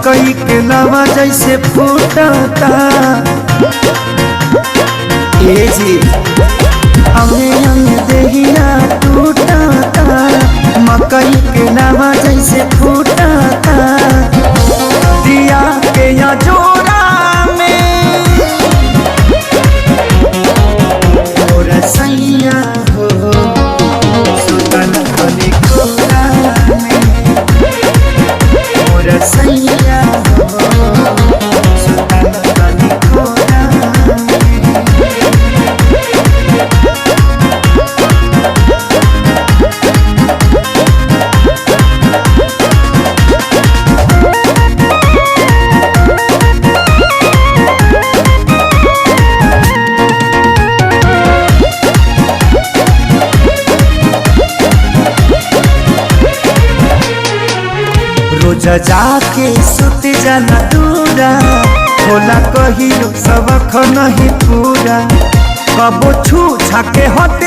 मकई के लावा जैसे फूटता। ए जी हमें हमें देहिया टूटता, मकई के लावा जैसे फूटता। दिया के या जोड़ा में और सैया हो सुतन बनी कोरा में और सैया हो सुतन बनी कोरा में। रोज जाके सुत जाना दूरा, होला कहियो सबक नहीं पूरा। कबो छू छाके हट